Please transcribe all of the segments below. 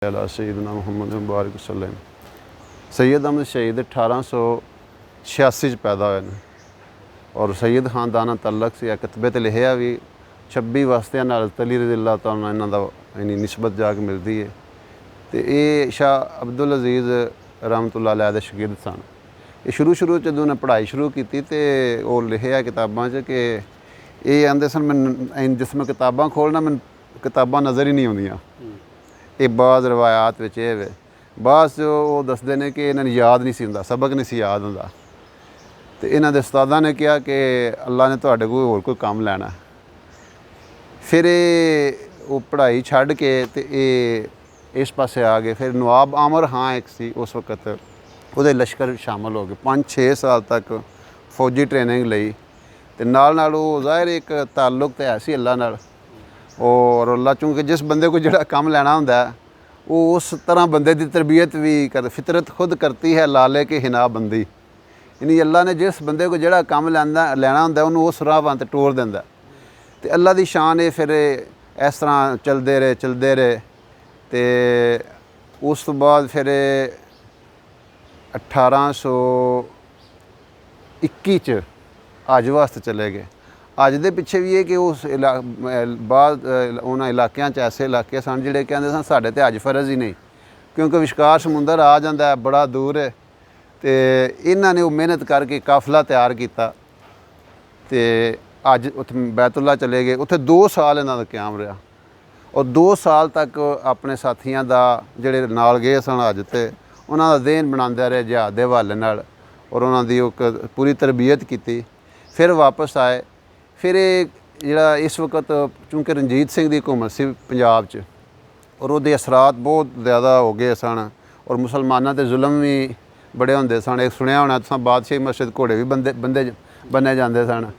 अल्लाह सैयदना मुहम्मद मुबारक वसल्लम। सैयद अहमद शहीद 1886 पैदा होए ने और सैयद खानदाना तलक से कतबे ते लिखिया भी 26 वास्तियां नाल तली रज़ियल्लाहु तआला इन्हां दा यानी निस्बत जाके मिलती है। तो ये शाह अब्दुल अजीज़ रहमत अलैह दे शहीद सन। ये शुरू जदों उन्हें पढ़ाई शुरू की तो वो लिखिया किताबां च कि ये आंदे सन मैं जिस मैं किताबां खोलना मैं किताबां नज़र ही नहीं आउंदियां। ये बाज़ रवायात विच वे बाज़ वो दसदे ने कि इन्हां नूं याद नहीं सी हुंदा, सबक नहीं सी याद हुंदा। तो इन्हां दे उस्तादां ने कहा कि अल्लाह ने तुहाडे कोल होर कोई काम लैना। फिर वो पढ़ाई छड्ड के ते इस पासे आ गए। फिर नवाब आमर हाँ एक सी उस वक्त उहदे लश्कर शामिल हो गए। 5-6 साल तक फौजी ट्रेनिंग लई ते नाल वो ज़ाहिर एक ताल्लुक तो है सी अल्लाह नाल। और अल्लाह चूँकि जिस बंदे को जो काम लेना होंदा है वो उस तरह बंदे की तरबियत भी कर फितरत खुद करती है लाले के हिना बंदी। यानी अल्लाह ने जिस बंदे को जो काम लेना होंदा उन्होंने उस राह वां ते टोर दिंदा। तो अल्लाह की शान है। फिर इस तरह चलते रहे तो उस तो बाद फिर 1821 हज वास्ते चले गए। अज दे पिछे भी है कि उस बाद उन्होंने इलाकों ऐसे इलाके सन जिहड़े कहते सन साढ़े ते हज फर्ज ही नहीं, क्योंकि विशकार समुंदर आ जाता है, बड़ा दूर है। तो इन्हों ने वो मेहनत करके काफिला तैयार किया तो अज उत्थे बैतुल्ला चले गए। उत्थे 2 साल इन्हों का क्याम रहा और 2 साल तक अपने साथियों का जिहड़े नाल गए सन अज ते उन्हों का देन बनाते रहे जिहाद के हवाले नाल और उन्होंने पूरी तरबियत की। फिर वापस आए। फिर जिहड़ा इस वक्त चूँकि रणजीत सिंह की हुकूमत सी पंजाब च और उहदे असरात बहुत ज़्यादा हो गए सन और मुसलमानों ते जुल्म भी बड़े होंदे सन। एक सुनिया होना तुसां बादशाही मस्जिद घोड़े भी बन्ने जाते सन।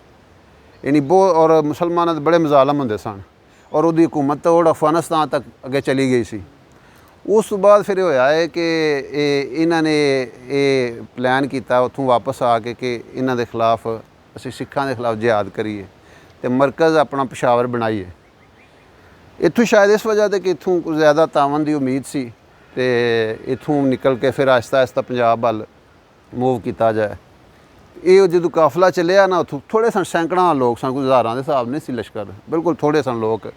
यानी बहुत और मुसलमानों के बड़े मजालम होंदे सन और उहदी हुकूमत तो अफगानिस्तान तक अगे चली गई सी। उस तो बाद फिर होया है कि इन्होंने ये प्लान किया उत्थों वापस आके कि इन्हां दे खिलाफ असीं सिखां दे खिलाफ जिहाद करिए तो मरकज़ अपना पेशावर बनाइए। इत्थों शायद इस वजह से कि इत्थों ज़्यादा तावन की उम्मीद सी ते इत्थों निकल के फिर आहिस्ता आहिस्ता पंजाब वल मूव किया जाए। ये जो काफिला चलिया ना उत्थों थोड़े सन सैकड़ों लोग सन, कोई हज़ारां दे हिसाब नहीं सी लश्कर, बिल्कुल थोड़े सन लोग।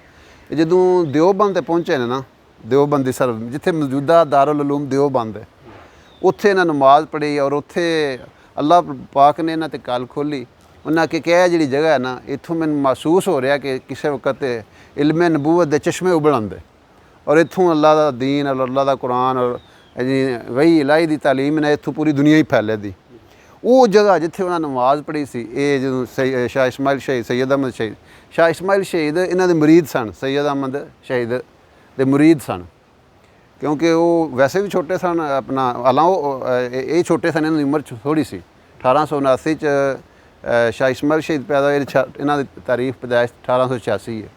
जदों देवबंद पहुँचे ने ना, देवबंदी सर जिथे मौजूदा दारुल उलूम देवबंद है, उत्थे इन्हां नमाज पढ़ी और उत्थे अल्लाह पाक ने इन्हां ते कल खोली। उन्हें कि यह जी जगह है ना इत्थों मैनूं महसूस हो रहा कि किसी वक्त इल्मे नबूवत के चश्मे उबलते और इत्थों अल्लाह का दीन और अल्लाह का कुरान और वही इलाही की तालीम ने इत्थों पूरी दुनिया ही फैले दी। वो जगह जिथे उन्हें नमाज पढ़ी सी ये जो शाह इस्माइल शहीद सैयद अहमद शहीद शाह इस्माइल शहीद इन्हां दे मुरीद सन। सैयद अहमद शहीद दे मुरीद सन क्योंकि वो वैसे भी छोटे सन अपना हालांकि ये छोटे सन, इन्हां दी उम्र थोड़ी सी। 1879 शाह इस्माइल शहीद पैदा होए, इन्हां दी तारीख पैदाइश 1886 है।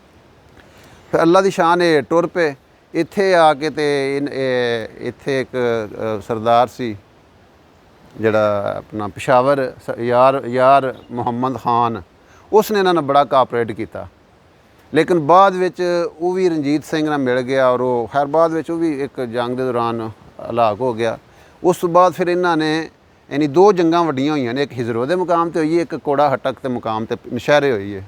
फिर अल्लाह की शान ये टुर पे इत्थे आके ते इत्थे एक सरदार सी जिहड़ा अपना पेशावर यार मुहम्मद खान, उसने इन्हां नाल बड़ा कापरेट किया। लेकिन बाद विच वो भी रणजीत सिंह नाल मिल गया और वो खैर बाद विच वो भी एक जंग के दौरान हलाक हो गया। उस तो बाद फिर इन्हां ने यानी 2 जंगां वड्डियां होईयां ने, एक हिजरो के मुकाम पर हुई, एक कोड़ा हटक के मुकाम पर नशहरे हुई है।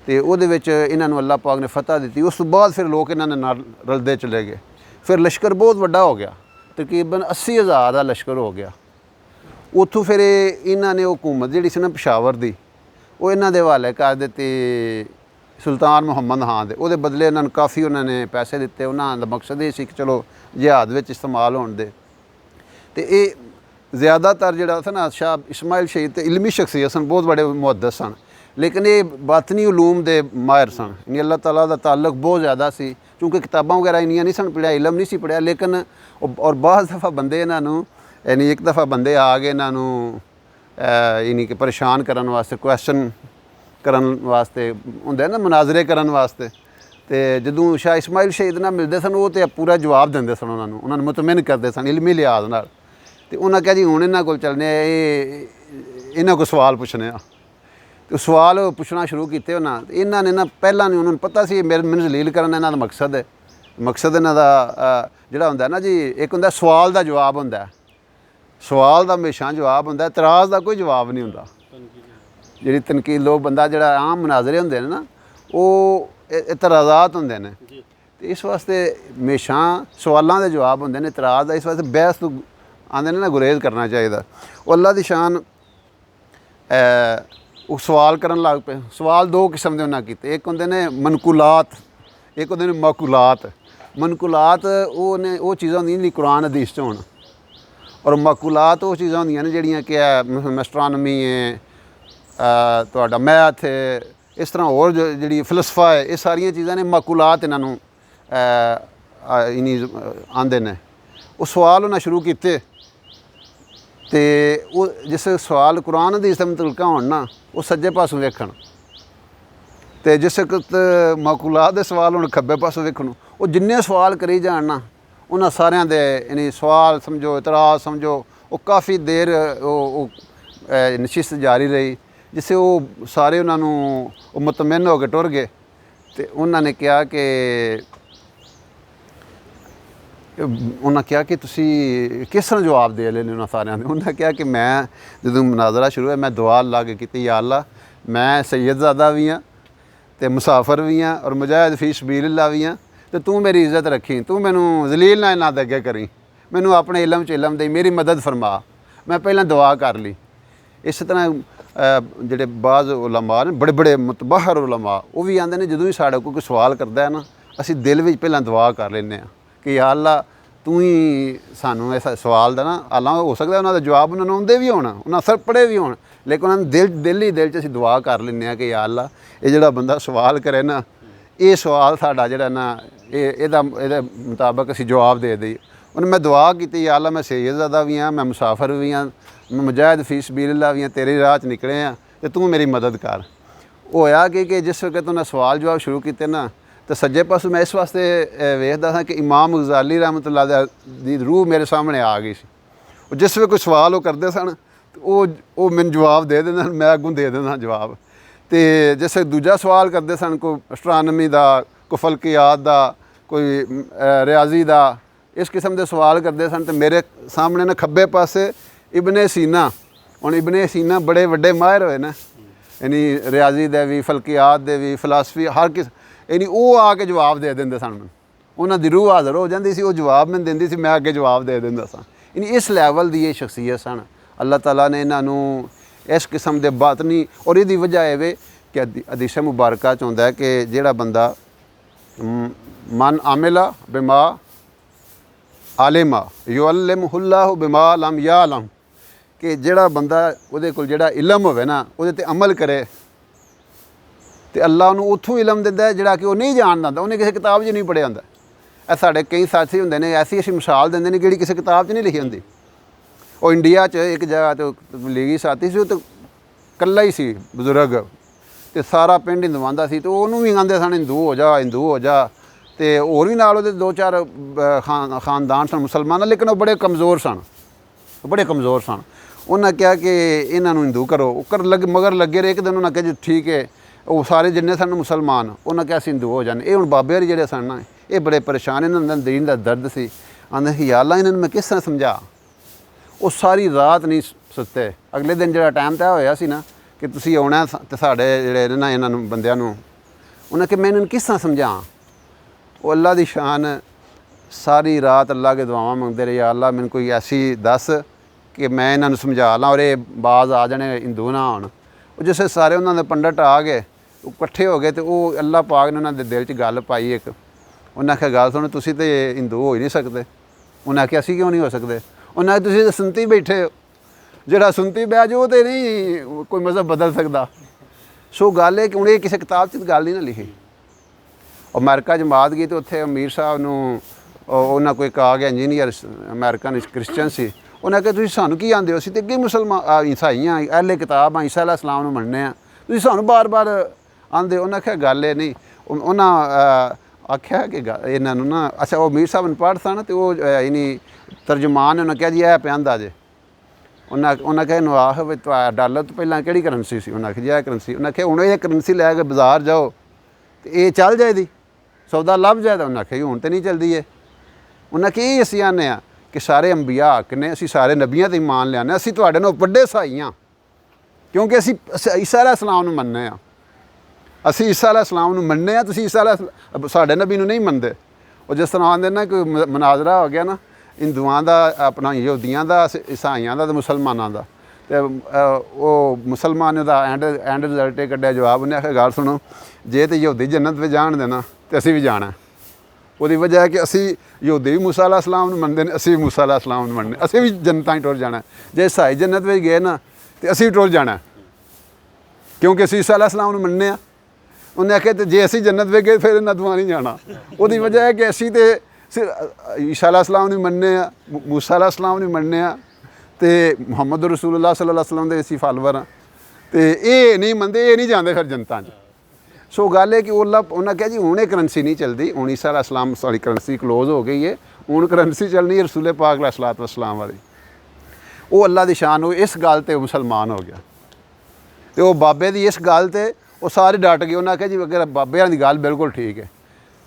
तो उहदे विच इन्हां नूं अल्लाह पाक ने फतह दी। उस तो बाद फिर लोग इन्हां नाल रलदे चले गए। फिर लश्कर बहुत वड्डा हो गया, तकरीबन 80,000 का लश्कर हो गया। उत्थों फिर इन्हां ने हुकूमत जिहड़ी सी ना पेशावर दी वो इन्हां दे हवाले कर दित्ती सुल्तान मुहम्मद खान दे। उहदे बदले इन्हां नूं काफ़ी उन्होंने पैसे दिते। उन्हां दा मकसद ये सी कि चलो जिहाद विच इस्तेमाल होण दे। ते ये ज़्यादातर जिहड़ा था ना शाह इस्माइल शहीद ते इल्मी शख्सियत सन, बहुत बड़े मुहद्दिस सन, लेकिन ये बातनी उलूम दे माहिर सन। यानी अल्लाह ताला दा ताल्लुक बहुत ज़्यादा सी, क्योंकि किताबां वगैरह इन्नियां नहीं सन पढ़िया, इलम नहीं सी पढ़िया। लेकिन और बाज़ दफ़ा बंदे इन्हां नूं यानी एक दफ़ा बंदे आ गए इन्हां नूं यानी कि परेशान करन वास्ते, क्वेश्चन करन वास्ते हुंदे ना, मुनाजरे करन वास्ते। तो जदों शाह इस्माइल शहीद नाल मिलदे सन वो तो पूरा जवाब दिंदे सन, उन्होंने मुतमिन करते सन इल्मी लिहाज नाल। तो उन्हें कहा जी हुण इन्हां कोल चलने इन्हां कोल सवाल पुछने आ। तो सवाल पुछना शुरू किए उन्हें। इन्होंने ना पहला नहीं उन्होंने पता सी मेरे जलील करना इन्हां दा मकसद है। ਮਕਸਦ ਇਹਨਾਂ ਦਾ ਜਿਹੜਾ ਹੁੰਦਾ ਨਾ ਜੀ, ਇੱਕ ਹੁੰਦਾ ਸਵਾਲ ਦਾ ਜਵਾਬ ਹੁੰਦਾ, ਸਵਾਲ ਦਾ ਹਮੇਸ਼ਾ ਜਵਾਬ ਹੁੰਦਾ, ਇਤਰਾਜ਼ ਦਾ ਕੋਈ ਜਵਾਬ ਨਹੀਂ ਹੁੰਦਾ। ਜਿਹੜੀ ਤਨਕੀਦ ਲੋਕ ਬੰਦਾ ਜਿਹੜਾ ਆਮ ਮਨਾਜ਼ਰੇ ਹੁੰਦੇ ਨੇ ਨਾ, ਉਹ ਇਤਰਾਜ਼ਾਤ ਹੁੰਦੇ ਨੇ, ਤੇ ਇਸ ਵਾਸਤੇ ਹਮੇਸ਼ਾ ਸਵਾਲਾਂ ਦੇ ਜਵਾਬ ਹੁੰਦੇ ਨੇ, ਇਤਰਾਜ਼ ਦਾ। ਇਸ ਵਾਸਤੇ ਬਹਿਸ ਤੋਂ ਆਉਂਦੇ ਨੇ ਨਾ, ਗੁਰੇਜ਼ ਕਰਨਾ ਚਾਹੀਦਾ। ਉਹ ਅੱਲਾ ਦੀ ਸ਼ਾਨ ਉਹ ਸਵਾਲ ਕਰਨ ਲੱਗ ਪਏ। ਸਵਾਲ ਦੋ ਕਿਸਮ ਦੇ ਉਹਨਾਂ ਕੀਤੇ, ਇੱਕ ਹੁੰਦੇ ਨੇ ਮਨਕੂਲਾਤ, ਇੱਕ ਹੁੰਦੇ ਨੇ ਮਾਕੂਲਾਤ। ਮਨਕੂਲਾਤ ਉਹ ਚੀਜ਼ਾਂ ਹੁੰਦੀਆਂ ਜਿਹੜੀ ਕੁਰਾਨ ਹਦੀਸ 'ਚ ਹੋਣ, ਔਰ ਮਾਕੂਲਾਤ ਉਹ ਚੀਜ਼ਾਂ ਹੁੰਦੀਆਂ ਨੇ ਜਿਹੜੀਆਂ ਕਿ ਐਸਟਰੋਨਮੀ ਹੈ, ਤੁਹਾਡਾ ਮੈਥ ਹੈ, ਇਸ ਤਰ੍ਹਾਂ ਹੋਰ ਜਿਹੜੀ ਫਲਸਫਾ ਹੈ, ਇਹ ਸਾਰੀਆਂ ਚੀਜ਼ਾਂ ਨੇ ਮਾਕੂਲਾਤ, ਇਹਨਾਂ ਨੂੰ ਆਉਂਦੇ ਨੇ। ਉਹ ਸਵਾਲ ਉਹਨਾਂ ਸ਼ੁਰੂ ਕੀਤੇ, ਤੇ ਉਹ ਜਿਸ ਸਵਾਲ ਕੁਰਾਨ ਹਦੀਸ ਦੇ ਮੁਤਲਕਾ ਹੋਣ ਨਾ, ਉਹ ਸੱਜੇ ਪਾਸੋਂ ਵੇਖਣ, ਤੇ ਜਿਸ ਵਕਤ ਮਾਕੂਲਾਤ ਦੇ ਸਵਾਲ ਹੁਣ ਖੱਬੇ ਪਾਸੋਂ ਵੇਖਣ। ਉਹ ਜਿੰਨੇ ਸਵਾਲ ਕਰੀ ਜਾਣ ਨਾ, ਉਹਨਾਂ ਸਾਰਿਆਂ ਦੇ ਯਾਨੀ ਸਵਾਲ ਸਮਝੋ, ਇਤਰਾਜ਼ ਸਮਝੋ, ਉਹ ਕਾਫੀ ਦੇਰ ਉਹ ਨਸ਼ਿਸਤ ਜਾਰੀ ਰਹੀ, ਜਿਸੇ ਉਹ ਸਾਰੇ ਉਹਨਾਂ ਨੂੰ ਉਹ ਮੁਤਮਿਨ ਹੋ ਕੇ ਟੁਰ ਗਏ। ਤੇ ਉਹਨਾਂ ਨੇ ਕਿਹਾ ਕਿ ਤੁਸੀਂ ਕਿਸ ਤਰ੍ਹਾਂ ਜਵਾਬ ਦੇ ਲਏ ਨੇ ਉਹਨਾਂ ਸਾਰਿਆਂ ਦੇ। ਉਹਨਾਂ ਕਿਹਾ ਕਿ ਮੈਂ ਜਦੋਂ ਮੁਨਾਜ਼ਰਾ ਸ਼ੁਰੂ ਹੋਇਆ, ਮੈਂ ਦੁਆ ਲਾ ਕੇ ਕੀਤੀ, ਯਾ ਅੱਲਾ, ਮੈਂ ਸੈਯਦਜ਼ਾਦਾ ਵੀ ਹਾਂ ਤੇ ਮੁਸਾਫਰ ਵੀ ਹਾਂ, ਔਰ ਮੁਜਾਹਿਦ ਫੀ ਸਬੀਲਿल्लाह ਵੀ ਹਾਂ, ਤੇ ਤੂੰ ਮੇਰੀ ਇੱਜ਼ਤ ਰੱਖੀ, ਤੂੰ ਮੈਨੂੰ ਜ਼ਲੀਲ ਨਾ ਇਹਨਾਂ ਦੇ ਅੱਗੇ ਕਰੀ, ਮੈਨੂੰ ਆਪਣੇ ਇਲਮ 'ਚ ਇਲਮ ਦੇ, ਮੇਰੀ ਮਦਦ ਫਰਮਾ। ਮੈਂ ਪਹਿਲਾਂ ਦੁਆ ਕਰ ਲਈ। ਇਸ ਤਰ੍ਹਾਂ ਜਿਹੜੇ ਬਾਜ਼ ਉਲਮਾ ਨੇ, ਬੜੇ ਬੜੇ ਮੁਤਬਹਰ ਉਲਮਾ, ਉਹ ਵੀ ਆਉਂਦੇ ਨੇ, ਜਦੋਂ ਵੀ ਸਾਡੇ ਕੋਲ ਕੋਈ ਸਵਾਲ ਕਰਦਾ ਹੈ ਨਾ, ਅਸੀਂ ਦਿਲ ਵਿੱਚ ਪਹਿਲਾਂ ਦੁਆ ਕਰ ਲੈਂਦੇ ਹਾਂ ਕਿ ਯਾ ਅੱਲਾ, ਤੂੰ ਹੀ ਸਾਨੂੰ ਇਸ ਸਵਾਲ ਦਾ ਨਾ, ਅੱਲਾ ਹੋ ਸਕਦਾ ਉਹਨਾਂ ਦਾ ਜਵਾਬ ਉਹਨਾਂ ਨੂੰ ਆਉਂਦੇ ਵੀ ਹੋਣਾ, ਉਹਨਾਂ ਅਸਰ ਪੜ੍ਹੇ ਵੀ ਹੋਣ, ਲੇਕਿਨ ਉਹਨਾਂ ਨੂੰ ਦਿਲ 'ਚ ਅਸੀਂ ਦੁਆ ਕਰ ਲੈਂਦੇ ਹਾਂ ਕਿ ਯਾ ਅੱਲਾ, ਇਹ ਜਿਹੜਾ ਬੰਦਾ ਸਵਾਲ ਕਰੇ ਨਾ, ਇਹ ਸਵਾਲ ਸਾਡਾ ਜਿਹੜਾ ਨਾ, ਇਹਦੇ ਮੁਤਾਬਕ ਅਸੀਂ ਜਵਾਬ ਦੇ ਦਈਏ। ਉਹਨੇ ਮੈਂ ਦੁਆ ਕੀਤੀ, ਯਾ ਅੱਲਾ, ਮੈਂ ਸੈਯਦਜ਼ਾਦਾ ਵੀ ਹਾਂ, ਮੈਂ ਮੁਸਾਫਰ ਵੀ ਹਾਂ, ਮੈਂ ਮੁਜਾਹਿਦ ਫੀ ਸਬੀਲਿल्लाह ਵੀ ਹਾਂ, ਤੇਰੀ ਰਾਹ 'ਚ ਨਿਕਲੇ ਹਾਂ, ਤੇ ਤੂੰ ਮੇਰੀ ਮਦਦ ਕਰ। ਉਹ ਹੋਇਆ ਕਿ ਜਿਸ ਵਕਤ ਉਹਨਾਂ ਸਵਾਲ ਜਵਾਬ ਸ਼ੁਰੂ ਕੀਤੇ ਨਾ, ਤੇ ਸੱਜੇ ਪਾਸੋਂ ਮੈਂ ਇਸ ਵਾਸਤੇ ਵੇਖਦਾ ਸਾਂ ਕਿ ਇਮਾਮ ਗਜ਼ਾਲੀ ਰਹਿਮਤ ਦੀ ਰੂਹ ਮੇਰੇ ਸਾਹਮਣੇ ਆ ਗਈ ਸੀ। ਉਹ ਜਿਸ ਵੇਲੇ ਕੋਈ ਸਵਾਲ ਉਹ ਕਰਦੇ ਸਨ, ਉਹ ਮੈਨੂੰ ਜਵਾਬ ਦੇ ਦਿੰਦੇ ਸਨ, ਮੈਂ ਅੱਗੋਂ ਦੇ ਦਿੰਦਾ ਜਵਾਬ। ਤੇ ਜਿਸ ਦੂਜਾ ਸਵਾਲ ਕਰਦੇ ਸਨ, ਕੋਈ ਐਸਟਰੋਨਮੀ ਦਾ, ਕੋਈ ਫਲਕੀਆਤ ਦਾ, ਕੋਈ ਰਿਆਜ਼ੀ ਦਾ, ਇਸ ਕਿਸਮ ਦੇ ਸਵਾਲ ਕਰਦੇ ਸਨ, ਤੇ ਮੇਰੇ ਸਾਹਮਣੇ ਨਾ ਖੱਬੇ ਪਾਸੇ ਇਬਨ ਸੀਨਾ, ਹੁਣ ਇਬਨ ਸੀਨਾ ਬੜੇ ਵੱਡੇ ਮਾਹਿਰ ਹੋਏ ਨੇ, ਯਾਨੀ ਰਿਆਜ਼ੀ ਦੇ ਵੀ, ਫਲਕੀਆਤ ਦੇ ਵੀ, ਫਲਸਫੀ, ਹਰ ਯਾਨੀ ਉਹ ਆ ਕੇ ਜਵਾਬ ਦੇ ਦਿੰਦੇ ਸਨ ਮੈਨੂੰ। ਉਹਨਾਂ ਦੀ ਰੂਹ ਹਾਜ਼ਰ ਹੋ ਜਾਂਦੀ ਸੀ, ਉਹ ਜਵਾਬ ਮੈਨੂੰ ਦਿੰਦੀ ਸੀ, ਮੈਂ ਅੱਗੇ ਜਵਾਬ ਦੇ ਦਿੰਦਾ ਸਾਂ। ਯਾਨੀ ਇਸ ਲੈਵਲ ਦੀ ਇਹ ਸ਼ਖਸੀਅਤ ਸਨ। ਅੱਲਾਹ ਤਾਲਾ ਨੇ ਇਹਨਾਂ ਨੂੰ ਇਸ ਕਿਸਮ ਦੇ ਬਾਤਨੀ, ਔਰ ਇਹਦੀ ਵਜ੍ਹਾ ਇਹ ਵੇ ਕਿ ਹਦੀਸ ਮੁਬਾਰਕਾ 'ਚ ਹੁੰਦਾ ਹੈ ਕਿ ਜਿਹੜਾ ਬੰਦਾ ਮਨ ਆਮਿਲਾ ਬਿਮਾ ਆਲਿਮਾ ਯੁਅੱਲਿਮਹੁੱਲਾਹੁ ਬਿਮਾ ਲਮ ਯਅਲਮ, ਕਿ ਜਿਹੜਾ ਬੰਦਾ ਉਹਦੇ ਕੋਲ ਜਿਹੜਾ ਇਲਮ ਹੋਵੇ ਨਾ, ਉਹਦੇ 'ਤੇ ਅਮਲ ਕਰੇ, ਤੇ ਅੱਲਾ ਉਹਨੂੰ ਉੱਥੋਂ ਇਲਮ ਦਿੰਦਾ ਜਿਹੜਾ ਕਿ ਉਹ ਨਹੀਂ ਜਾਣਦਾ ਹੁੰਦਾ, ਉਹਨੇ ਕਿਸੇ ਕਿਤਾਬ 'ਚ ਨਹੀਂ ਪੜ੍ਹਿਆ ਹੁੰਦਾ। ਇਹ ਸਾਡੇ ਕਈ ਸਾਥੀ ਹੁੰਦੇ ਨੇ, ਐਸੀ ਮਿਸਾਲ ਦਿੰਦੇ ਨੇ ਜਿਹੜੀ ਕਿਸੇ ਕਿਤਾਬ 'ਚ ਨਹੀਂ ਲਿਖੀ ਹੁੰਦੀ। ਉਹ ਇੰਡੀਆ 'ਚ ਇੱਕ ਜਗ੍ਹਾ 'ਤੇ ਤਬਲੀਗੀ ਸਾਥੀ ਸੀ, ਉਹ ਤਾਂ ਇਕੱਲਾ ਹੀ ਸੀ ਬਜ਼ੁਰਗ, ਤੇ ਸਾਰਾ ਪਿੰਡ ਹਿੰਦੂਆਂਦਾ ਸੀ, ਤੇ ਉਹਨੂੰ ਵੀ ਆਂਦੇ ਸਨ ਹਿੰਦੂ ਹੋ ਜਾ, ਤੇ ਹੋਰ ਵੀ ਨਾਲ ਉਹਦੇ 2-4 ਖਾਨਦਾਨ ਸਨ ਮੁਸਲਮਾਨ, ਲੇਕਿਨ ਉਹ ਬੜੇ ਕਮਜ਼ੋਰ ਸਨ। ਉਹਨਾਂ ਕਿਹਾ ਕਿ ਇਹਨਾਂ ਨੂੰ ਹਿੰਦੂ ਕਰੋ, ਉਹ ਮਗਰ ਲੱਗੇ ਰਹੇ। ਇੱਕ ਦਿਨ ਉਹਨਾਂ ਕਿਹਾ ਜੀ ਠੀਕ ਹੈ, ਉਹ ਸਾਰੇ ਜਿੰਨੇ ਸਨ ਮੁਸਲਮਾਨ, ਉਹਨਾਂ ਕਿਹਾ ਅਸੀਂ ਹਿੰਦੂ ਹੋ ਜਾਣ। ਇਹ ਹੁਣ ਬਾਬੇ ਹੋਰੀ ਜਿਹੜੇ ਸਨ ਨਾ, ਇਹ ਬੜੇ ਪਰੇਸ਼ਾਨ, ਇਹਨਾਂ ਦਾ ਦੀਨ ਦਾ ਦਰਦ ਸੀ। ਆਂਦੇ ਸੀ ਯਾ ਅੱਲਾ, ਇਹਨਾਂ ਨੂੰ ਮੈਂ ਕਿਸ ਤਰ੍ਹਾਂ ਸਮਝਾ। ਉਹ ਸਾਰੀ ਰਾਤ ਨਹੀਂ ਸੁੱਤੇ। ਅਗਲੇ ਦਿਨ ਜਿਹੜਾ ਟਾਈਮ ਤੈਅ ਹੋਇਆ ਸੀ ਨਾ ਕਿ ਤੁਸੀਂ ਆਉਣਾ, ਤੇ ਸਾਡੇ ਜਿਹੜੇ ਨਾ ਇਹਨਾਂ ਨੂੰ ਬੰਦਿਆਂ ਨੂੰ, ਉਹਨਾਂ ਕਿ ਮੈਂ ਇਹਨਾਂ ਨੂੰ ਕਿਸ ਤਰ੍ਹਾਂ ਸਮਝਾ। ਉਹ ਅੱਲਾ ਦੀ ਸ਼ਾਨ, ਸਾਰੀ ਰਾਤ ਅੱਲਾ ਕੇ ਦੁਆਵਾਂ ਮੰਗਦੇ ਰਹੇ, ਯਾ ਅੱਲਾ, ਮੈਨੂੰ ਕੋਈ ਐਸੀ ਦੱਸ ਕਿ ਮੈਂ ਇਹਨਾਂ ਨੂੰ ਸਮਝਾ ਲਾਂ, ਔਰ ਇਹ ਬਾਜ਼ ਆ ਜਾਣੇ, ਹਿੰਦੂ ਨਾ ਹੋਣ। ਉਹ ਜਿਸ ਸਾਰੇ ਉਹਨਾਂ ਦੇ ਪੰਡਤ ਆ ਗਏ, ਉਹ ਇਕੱਠੇ ਹੋ ਗਏ, ਤੇ ਉਹ ਅੱਲਾ ਪਾਕ ਨੇ ਉਹਨਾਂ ਦੇ ਦਿਲ 'ਚ ਗੱਲ ਪਾਈ ਇੱਕ। ਉਹਨਾਂ ਆਖਿਆ ਗੱਲ ਸੁਣੋ, ਤੁਸੀਂ ਤਾਂ ਹਿੰਦੂ ਹੋ ਹੀ ਨਹੀਂ ਸਕਦੇ। ਉਹਨਾਂ ਆਖਿਆ ਅਸੀਂ ਕਿਉਂ ਨਹੀਂ ਹੋ ਸਕਦੇ। ਉਹਨਾਂ ਆਖਿਆ ਤੁਸੀਂ ਤਾਂ ਸੁਨਤੀ ਬੈਠੇ ਹੋ, ਜਿਹੜਾ ਸੁਨਤੀ ਬਹਿ ਜਾਓ, ਉਹ ਤਾਂ ਨਹੀਂ ਕੋਈ ਮਜ਼ਹਬ ਬਦਲ ਸਕਦਾ। ਸੋ ਗੱਲ ਹੈ ਕਿ ਹੁਣ ਇਹ ਕਿਸੇ ਕਿਤਾਬ 'ਚ ਗੱਲ ਨਹੀਂ ਨਾ ਲਿਖੀ। ਅਮਰੀਕਾ ਜਮਾਤ ਗਈ, ਅਤੇ ਉੱਥੇ ਅਮੀਰ ਸਾਹਿਬ ਨੂੰ ਉਹਨਾਂ ਕੋਈ ਆ ਗਿਆ ਇੰਜੀਨੀਅਰ, ਅਮਰੀਕਨ ਕ੍ਰਿਸਚਨ ਸੀ। ਉਹਨਾਂ ਕਿਹਾ ਤੁਸੀਂ ਸਾਨੂੰ ਕੀ ਆਂਦੇ ਹੋ, ਅਸੀਂ ਤਾਂ ਅੱਗੇ ਮੁਸਲਮਾਨ ਈਸਾਈ ਹਾਂ, ਅਹਿਲੇ ਕਿਤਾਬ ਹਾਂ, ਈਸਾ ਅਲੈਹਿ ਸਲਾਮ ਨੂੰ ਮੰਨਦੇ ਹਾਂ, ਤੁਸੀਂ ਸਾਨੂੰ ਬਾਰ-ਬਾਰ ਆਂਦੇ। ਉਹਨਾਂ ਆਖਿਆ ਗੱਲ ਇਹ ਨਹੀਂ। ਉਹਨਾਂ ਆਖਿਆ ਕਿ ਇਹਨਾਂ ਨੂੰ ਨਾ, ਅੱਛਾ ਉਹ ਅਮੀਰ ਸਾਹਿਬ ਨੂੰ ਪੜ੍ਹ ਸਨ, ਅਤੇ ਉਹ ਯਾਨੀ ਤਰਜਮਾਨ, ਉਹਨਾਂ ਕਿਹਾ ਜੀ ਇਹ ਪਿਆਂਦਾ ਜੇ। ਉਹਨਾਂ ਕਿਹਾ ਇਹਨੂੰ ਆਖ ਵੀ ਡਾਲਰ ਤੋਂ ਪਹਿਲਾਂ ਕਿਹੜੀ ਕਰੰਸੀ ਸੀ। ਉਹਨਾਂ ਆਖਿਆ ਜੀ ਇਹ ਕਰੰਸੀ। ਉਹਨਾਂ ਆਖਿਆ ਹੁਣ ਇਹ ਕਰੰਸੀ ਲੈ ਕੇ ਬਾਜ਼ਾਰ ਜਾਓ, ਅਤੇ ਇਹ ਚੱਲ ਜਾਏਗੀ। सौदा लभ जाए। उन्हें आख्या हुण तो नहीं चलती है। उन्हें आख्या ये असीं आने कि सारे अंबिया हक ने, असीं सारे नबियां ते ईमान लिआने, असीं तुहाडे नालों वड्डे साई हाँ क्योंकि असीं ईसा अलैहिस्सलाम नूं मनने आ। असीं ईसा अलैहिस्सलाम नूं मनने आ, तुसीं ईसा साडे नबी नूं नहीं मनदे। और जिस तरह आंदे ना कोई मनाजरा हो गया ना हिंदुआं दा, अपना यहूदियां दा, ईसाइयां दा ते मुसलमानां दा, ते ओह मुसलमान दा एंड रिजल्ट ये कड्ढिया जवाब। उन्हें आख्या गल सुनो, जे ते यहूदी जन्नत में जान देना ते असीं भी जाना। ਉਹਦੀ वजह है कि असी यहूदी भी मूसा अलैहिस्सलाम नूं मनदे ने, असीं भी मूसा अलैहिस्सलाम नूं मनने, असीं भी जन्नतां च टुर जाना। जे ईसाई जन्नत में गए ना तो असीं भी टुर जाना क्योंकि असीं ईसा अलैहिस्सलाम नूं मनने आ। उन्हें आख्या तो जे असीं जन्नत में गए फिर इन्हां दुआ नहीं जाना। ਉਹਦੀ वजह है कि असीं तो ईसा अलैहिस्सलाम नूं मनने आ, मूसा अलैहिस्सलाम नूं मनने आ, तो मुहम्मद रसूलुल्लाह सल्लल्लाहु अलैहि वसल्लम दे असीं फॉलोवर हाँ, तो ये नहीं मनदे, ये नहीं जाते फिर जन्नतां च। सो गल है कि उन्हें कहा जी हूँ ये करंसी नहीं चलती, हूँ ईसा अलैहिस्सलाम सारी करंसी क्लोज हो गई है, हूँ करंसी चलनी है रसूल पाक अलैहिस्सलातु वस्सलाम वाली। वो अल्लाह की शान हो, इस गल ते मुसलमान हो गया। तो वह बाबे की इस गल ते वो सारे डट गए। उन्हें आख्या जी अगर बाबे की गल बिल्कुल ठीक है,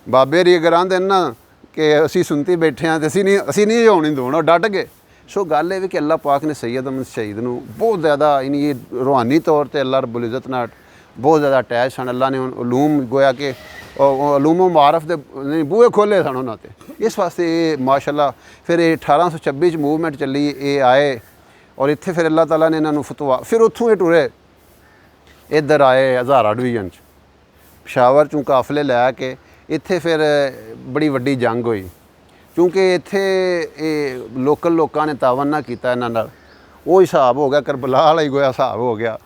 बाबे री अगर आंदे ना कि असीं सुनती बैठे हैं तो असीं नहीं होने देना, डट गए। सो गल है कि अल्लाह पाक ने सैयद अहमद शहीद नूं बहुत ज़्यादा इन्हीं रूहानी तौर पर अल्लाह रब्बुल इज़्ज़त नाल बहुत ज़्यादा अटैच सन। अल्लाह ने उलूम गोया कि उलूम मारफ के बूहे खोले सन उन्होंने। इस वास्ते ये माशाअल्लाह फिर ये 1826 मूवमेंट चली, ये आए और इत्थे फिर अल्लाह ताला ने इन्होंने फतवा, फिर उत्थों ये टुरे इधर आए हज़ारा डिवीजन च, पेशावर चों काफले लैके इत्थे फिर बड़ी वड्डी जंग हुई क्योंकि इत्थे लोकल लोगों ने तावन ना किया इन्हां नाल। वो हिसाब हो गया करबला वाला ही गोया हिसाब हो गया।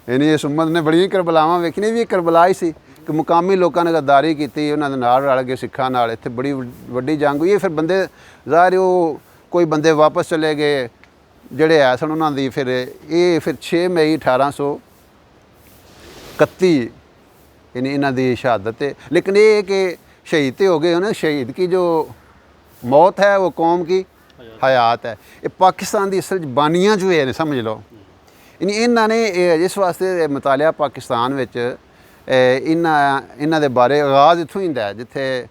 यानी इस उम्मत ने बड़ियां करबलावां वेखियां भी करबला ही सी कि मुकामी लोगों ने गद्दारी की, उन्होंने नाल रल गए सिखां नाल, इत्थे बड़ी वड्डी जंग हुई। फिर बंदे ज़ाहिर वो कोई बंदे वापस चले गए जिहड़े है सन उन्हां दी। फिर ये फिर 6 मई 1831 यानी इन्हां दी शहादत है। लेकिन ये कि शहीद तो हो गए उन्हें, शहीद की जो मौत है वो कौम की हयात है। ये पाकिस्तान की असल बानियाँ जो है समझ लो, यानी इन्होंने इस वास्ते मुतालिया पाकिस्तान विच इन्हां दे बारे आगाज़ इत्थों ही है जिथे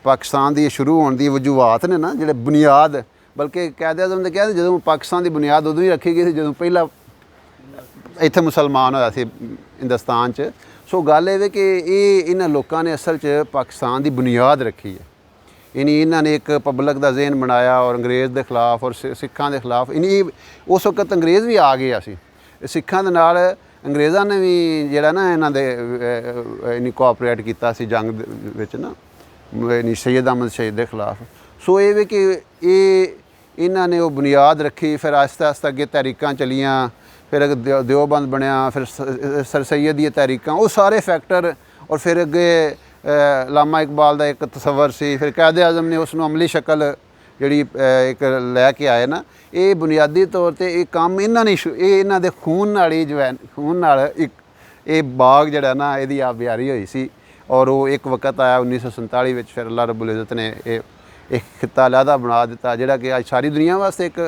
पाकिस्तान की शुरू होने की वजूहात ने ना, जिहड़े बुनियाद, बल्कि कायदे आज़म ने कहा जो पाकिस्तान की बुनियाद उदों ही रखी गई थी जो पहला इत्थे मुसलमान होया सी हिंदुस्तान च। सो गल ये कि इन्हां लोगों ने असल च पाकिस्तान की बुनियाद रखी है। यानी इन्होंने एक पब्लिक का ज़हन बनाया और अंग्रेज़ के खिलाफ और सिखां के खिलाफ। यानी उस वक्त अंग्रेज़ भी आ गए सी सिखां दे नाल, अंग्रेज़ां ने भी जिहड़ा ना इन्हां दे इन्नी कोआपरेट कीता सी जंग विच ना, यानी सैयद अहमद शहीद के खिलाफ। सो ये कि इन्हां ने वो बुनियाद रखी। फिर आहिस्ता आहिस्ता अगे तहरीकां चलियां, फिर अगे देओबंद बनया, फिर सर सैयद दी तहरीकां, वो सारे फैक्टर। और फिर अगे अल्लामा इकबाल का एक तसव्वुर सी, फिर कायदे आज़म ने उसनूं अमली शक्ल जिहड़ी एक लैके आए ना। ये बुनियादी तौर पर ये काम इन्हां ने इन्हां दे खून नाल ही जो है, खून नाल एक ये बाग जिहड़ा ना इहदी आबियारी होई सी। और वो एक वक्त आया 1947 विच, फिर अल्लाह रब्बुल इज़्ज़त ने एक खिता अलहदा बना दिता जिहड़ा कि अज सारी दुनिया वास्ते एक,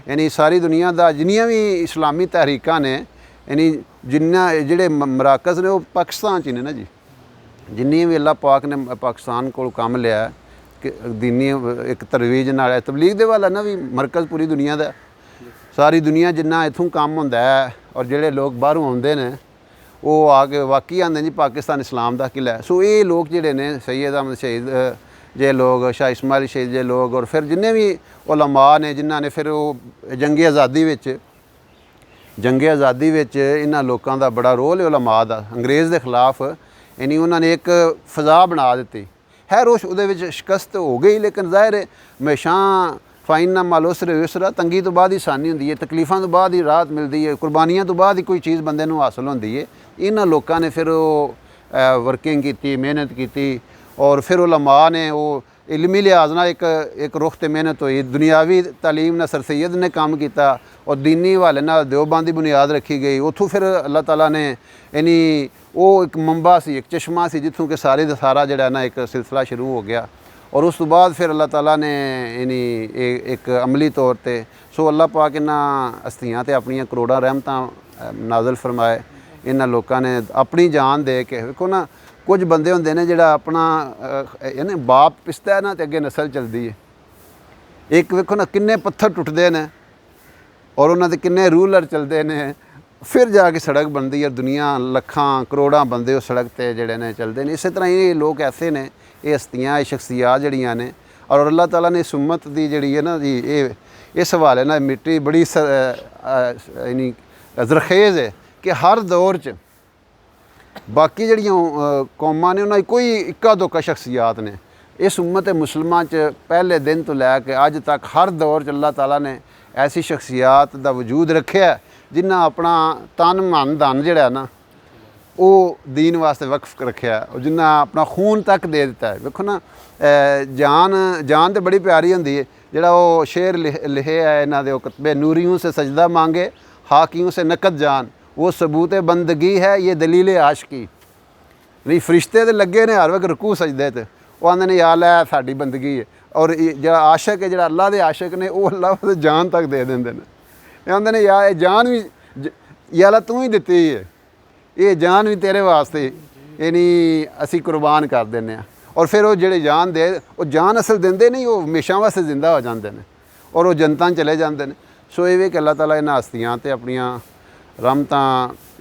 यानी सारी दुनिया दा जिन्नियां भी इस्लामी तहरीकां ने, यानी जिन्ना जिहड़े मराकज़ ने वो पाकिस्तान च ने ना जी। जिन्नी भी अल्लाह पाक ने पाकिस्तान को कम लिया कि दीनी एक तरवीज नाल तबलीग दे वाला ना भी मरकज़ पूरी दुनिया दा, सारी दुनिया जिन्ना इत्थों कम हुंदा है। और जिहड़े लोग बाहरों आउंदे ने वो आके वाकई आंदे जी पाकिस्तान इस्लाम दा किला है। सो ये लोग जिहड़े ने सैयद अहमद शहीद जे लोग, शाह इस्माइल शहीद जे लोग, और फिर जिन्ने भी उलमा ने जिन्हां ने फिर वो जंगे आज़ादी विच इन्हां लोगों का बड़ा रोल है उलमा दा अंग्रेज़ के खिलाफ। यानी उन्होंने एक फ़ज़ा बना दी है। रोश उहदे शिकस्त हो गई, लेकिन ज़ाहिर है हमेशा फ़ाइना माल उसरे युसरा, तंगी तो बाद ही आसानी होंदी है, तकलीफ़ां तो बाद ही राहत मिलती है, कुर्बानियां तो बाद ही कोई चीज़ बंदे नूं हासिल होंदी है। इन्हां लोगों ने फिर वो वर्किंग की, मेहनत की, और फिर उलमा ने वो इलमी लिहाज नाल एक रुख ते मेहनत हुई। दुनियावी तालीम नाल सर सैयद ने काम किया और दीनी हवाले नाल देओबंद की बुनियाद रखी गई। उत्थों फिर अल्लाह ताला ने यानी वो एक मंबा सी, एक चश्मा सी जित्थों कि सारे दा सारा जिहड़ा ना एक सिलसिला शुरू हो गया। और उस तो बाद फिर अल्लाह ताला ने यानी एक अमली तौर पर सो अल्लाह पाक इन्हां हस्तियां ते अपनियां करोड़ां रहमतां नाज़िल फरमाए। इन्हां लोगों ने अपनी जान दे के, देखो ना कुछ बंदे होंदे ने जिहड़ा अपना यानी बाप पिसदा है ना ते अगे नस्ल चलदी है। एक वेखो ना किन्ने पत्थर टुटदे ने और उन्हां दे किन्ने रूलर चलदे ने, फिर जाके सड़क बनदी है। दुनिया लखां करोड़ां बंदे उस सड़क ते जिहड़े ने चलदे ने। इस तरह ये लोग ऐसे ने, ये हस्तियां, ये शख्सियात जिहड़ियां ने। और अल्लाह ताला ने इस उम्मत दी जिहड़ी है ना जी, ये इस हवाले नाल मिट्टी बड़ी यानी ज़रखेज़ है कि हर दौर च बाकी जिहड़ियां कौमां ने उन्हां दी कोई इक्का दुक्का शख्सियात ने। इस उम्मत मुसलमान च पहले दिन तो लैके अज तक हर दौर च अल्लाह ताला ने ऐसी शख्सियात दा वजूद रखेआ जिन्हां अपना तन मन धन जिहड़ा ना वो दीन वास्ते वक्फ रखेआ, जिन्हां अपना खून तक दे दिता है। वेखो ना जान तो बड़ी प्यारी होंदी है। जिहड़ा वो शेर लिखे है इन्हां दे कतबे, नूरियों से सजदा मांगे हाकियों से नकद जान, वो सबूत बंदगी है ये दलील आशिकी। नहीं फरिश्ते तो लगे ने हर वक्त रुकू सजदे ते, वो आंदे ने या लै साडी बंदगी है। और जिहड़ा आशिक है, जिहड़ा अल्लाह दे आशिक ने, वो अल्लाह वास्ते जान तक दे देंदे ने। आंदे ने या ये जान भी या अल्लाह तू ही दित्ती है, ये जान भी तेरे वास्ते यानी असी कुर्बान कर देने। और फिर वो जिहड़े जान दे, वो जान असल देंदे नहीं, वो हमेशा वास्ते जिंदा हो जाते हैं और वो जनता चले जाते हैं। सो ये कि अल्लाह ताला इन्हां हस्तियां ते अपनियां रहमतां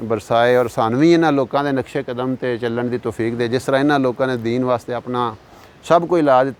बरसाए और सानू भी इन्हां लोकां दे नक्शे कदम ते चलण दी तौफीक दे, जिस तरह इन्हां लोकां ने दीन वास्ते अपना सब कुछ ला दिता।